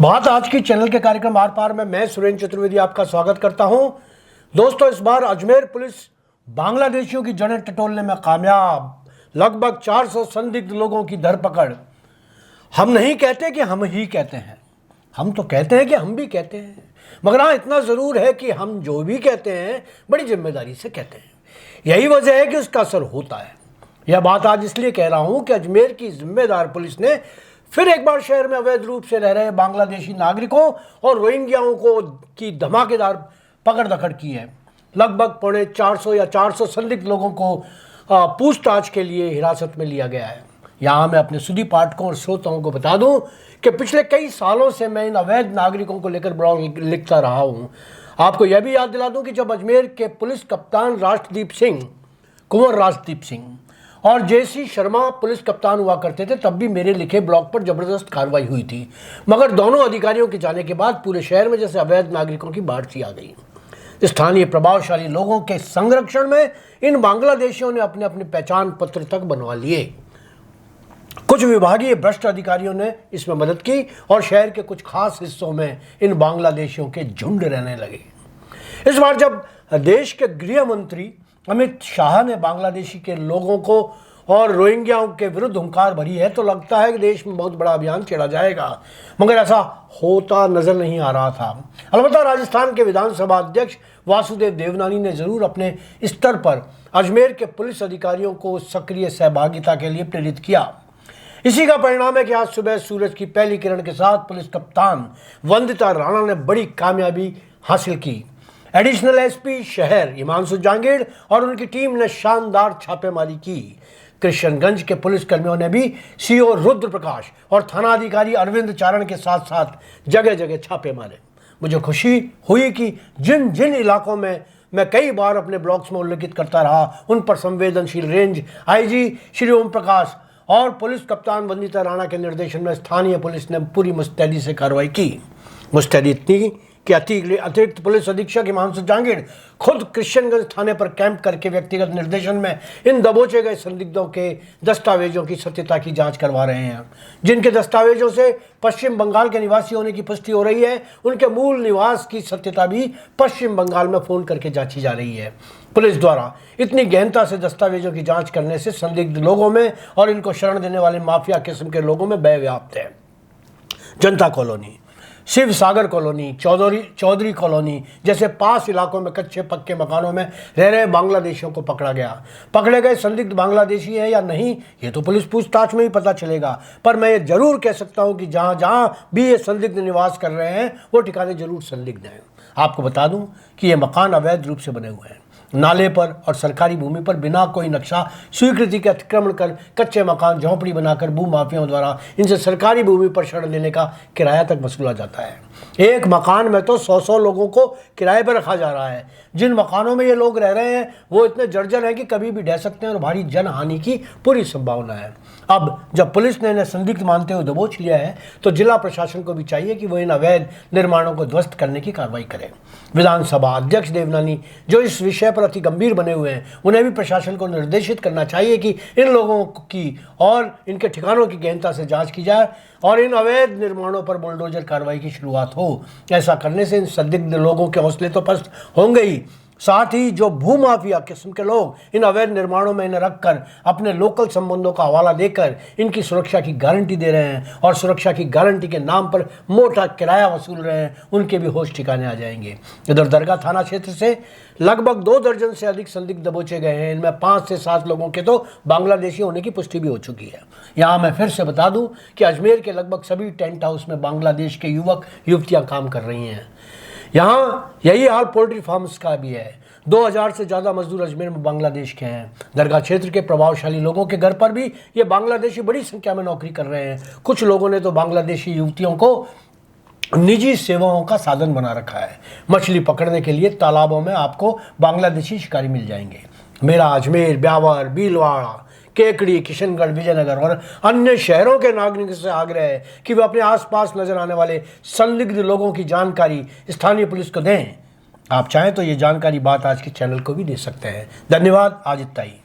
बात आज की चैनल के कार्यक्रम आर पार में मैं सुरेंद्र चतुर्वेदी आपका स्वागत करता हूं। दोस्तों, इस बार अजमेर पुलिस बांग्लादेशियों की जड़ें टटोलने में कामयाब। लगभग 400 संदिग्ध लोगों की धरपकड़। हम नहीं कहते कि हम ही कहते हैं, हम तो कहते हैं कि हम भी कहते हैं, मगर हाँ इतना ज़रूर है कि हम जो भी कहते हैं बड़ी जिम्मेदारी से कहते हैं। यही वजह है कि उसका असर होता है। यह बात आज इसलिए कह रहा हूं कि अजमेर की जिम्मेदार पुलिस ने फिर एक बार शहर में अवैध रूप से रह रहे बांग्लादेशी नागरिकों और रोहिंग्याओं को की धमाकेदार पकड़ दकड़ की है। लगभग 450 या 400 संदिग्ध लोगों को पूछताछ के लिए हिरासत में लिया गया है। यहाँ मैं अपने सुधी पाठकों और श्रोताओं को बता दूं कि पिछले कई सालों से मैं इन अवैध नागरिकों को लेकर ब्लॉग लिखता रहा हूँ। आपको यह भी याद दिला दूं कि जब अजमेर के पुलिस कप्तान कुंवर राजदीप सिंह और जेसी शर्मा पुलिस कप्तान हुआ करते थे, तब भी मेरे लिखे ब्लॉग पर जबरदस्त कार्रवाई हुई थी। मगर दोनों अधिकारियों के जाने के बाद पूरे शहर में जैसे अवैध नागरिकों की बाढ़ सी आ गई। स्थानीय प्रभावशाली लोगों के संरक्षण में इन बांग्लादेशियों ने अपने अपने पहचान पत्र तक बनवा लिए। कुछ विभागीय भ्रष्ट अधिकारियों ने इसमें मदद की और शहर के कुछ खास हिस्सों में इन बांग्लादेशियों के झुंड रहने लगे। इस बार जब देश के गृह मंत्री अमित शाह ने बांग्लादेशी के लोगों को और रोहिंग्याओं के विरुद्ध हुंकार भरी है, तो लगता है कि देश में बहुत बड़ा अभियान छेड़ा जाएगा, मगर ऐसा होता नजर नहीं आ रहा था। अलबत्ता राजस्थान के विधानसभा अध्यक्ष वासुदेव देवनानी ने जरूर अपने स्तर पर अजमेर के पुलिस अधिकारियों को सक्रिय सहभागिता के लिए प्रेरित किया। इसी का परिणाम है कि आज सुबह सूरज की पहली किरण के साथ पुलिस कप्तान वंदिता राणा ने बड़ी कामयाबी हासिल की। एडिशनल एसपी शहर हिमांशु जांगीड़ और उनकी टीम ने शानदार छापेमारी की। कृष्णगंज के पुलिसकर्मियों ने भी सीओ रुद्र प्रकाश और थानाधिकारी अरविंद चारण के साथ साथ जगह जगह छापे मारे। मुझे खुशी हुई कि जिन जिन इलाकों में मैं कई बार अपने ब्लॉग्स में उल्लेखित करता रहा, उन पर संवेदनशील रेंज आईजी श्री ओम प्रकाश और पुलिस कप्तान वंदिता राणा के निर्देशन में स्थानीय पुलिस ने पूरी मुस्तैदी से कार्रवाई की। मुस्तैदी इतनी कि अतिरिक्त पुलिस अधीक्षक हिमांशु जांगीड़ खुद कृष्णगंज थाने पर कैंप करके व्यक्तिगत निर्देशन में इन दबोचे गए संदिग्धों के दस्तावेजों की सत्यता की जांच करवा रहे हैं। जिनके दस्तावेजों से पश्चिम बंगाल के निवासी होने की पुष्टि हो रही है, उनके मूल निवास की सत्यता भी पश्चिम बंगाल में फोन करके जांची जा रही है। पुलिस द्वारा इतनी गहनता से दस्तावेजों की जाँच करने से संदिग्ध लोगों में और इनको शरण देने वाले माफिया किस्म के लोगों में भय व्याप्त है। जनता कॉलोनी, शिव सागर कॉलोनी, चौधरी कॉलोनी जैसे पास इलाकों में कच्चे पक्के मकानों में रह रहे बांग्लादेशियों को पकड़ा गया। पकड़े गए संदिग्ध बांग्लादेशी है या नहीं, ये तो पुलिस पूछताछ में ही पता चलेगा, पर मैं ये जरूर कह सकता हूँ कि जहाँ जहाँ भी ये संदिग्ध निवास कर रहे हैं वो ठिकाने जरूर संदिग्ध हैं। आपको बता दूँ कि ये मकान अवैध रूप से बने हुए हैं। नाले पर और सरकारी भूमि पर बिना कोई नक्शा स्वीकृति के अतिक्रमण कर कच्चे मकान झोंपड़ी बनाकर भूमाफियाओं द्वारा इनसे सरकारी भूमि पर शरण लेने का किराया तक वसूला जाता है। एक मकान में तो 100 लोगों को किराए पर रखा जा रहा है। जिन मकानों में ये लोग रह रहे हैं वो इतने जर्जर हैं कि कभी भी ढह सकते हैं और भारी जनहानि की पूरी संभावना है। अब जब पुलिस ने इन्हें संदिग्ध मानते हुए दबोच लिया है, तो जिला प्रशासन को भी चाहिए कि वो इन अवैध निर्माणों को ध्वस्त करने की कार्रवाई करे। विधानसभा अध्यक्ष देवनानी जो इस विषय पर अति गंभीर बने हुए हैं, उन्हें भी प्रशासन को निर्देशित करना चाहिए कि इन लोगों की और इनके ठिकानों की गहनता से जांच की जाए और इन अवैध निर्माणों पर बुलडोजर कार्रवाई की शुरुआत हो। ऐसा करने से इन संदिग्ध लोगों के हौसले तो पस्त होंगे ही, साथ ही जो भूमाफिया किस्म के लोग इन अवैध निर्माणों में इन्हें रखकर अपने लोकल संबंधों का हवाला देकर इनकी सुरक्षा की गारंटी दे रहे हैं और सुरक्षा की गारंटी के नाम पर मोटा किराया वसूल रहे हैं, उनके भी होश ठिकाने आ जाएंगे। इधर दरगाह थाना क्षेत्र से लगभग 2 दर्जन से अधिक संदिग्ध दबोचे गए हैं। इनमें 5 से 7 लोगों के तो बांग्लादेशी होने की पुष्टि भी हो चुकी है। यहाँ मैं फिर से बता दूं कि अजमेर के लगभग सभी टेंट हाउस में बांग्लादेश के युवक युवतियाँ काम कर रही हैं। यहाँ यही हाल पोल्ट्री फार्म्स का भी है। 2000 से ज़्यादा मजदूर अजमेर में बांग्लादेश के हैं। दरगाह क्षेत्र के प्रभावशाली लोगों के घर पर भी ये बांग्लादेशी बड़ी संख्या में नौकरी कर रहे हैं। कुछ लोगों ने तो बांग्लादेशी युवतियों को निजी सेवाओं का साधन बना रखा है। मछली पकड़ने के लिए तालाबों में आपको बांग्लादेशी शिकारी मिल जाएंगे। मेरा अजमेर, ब्यावर, भीलवाड़ा, केकड़ी, किशनगढ़, विजयनगर और अन्य शहरों के नागरिकों से आग्रह है कि वे अपने आसपास नजर आने वाले संदिग्ध लोगों की जानकारी स्थानीय पुलिस को दें। आप चाहें तो ये जानकारी बात आज के चैनल को भी दे सकते हैं। धन्यवाद। आज इतना ही।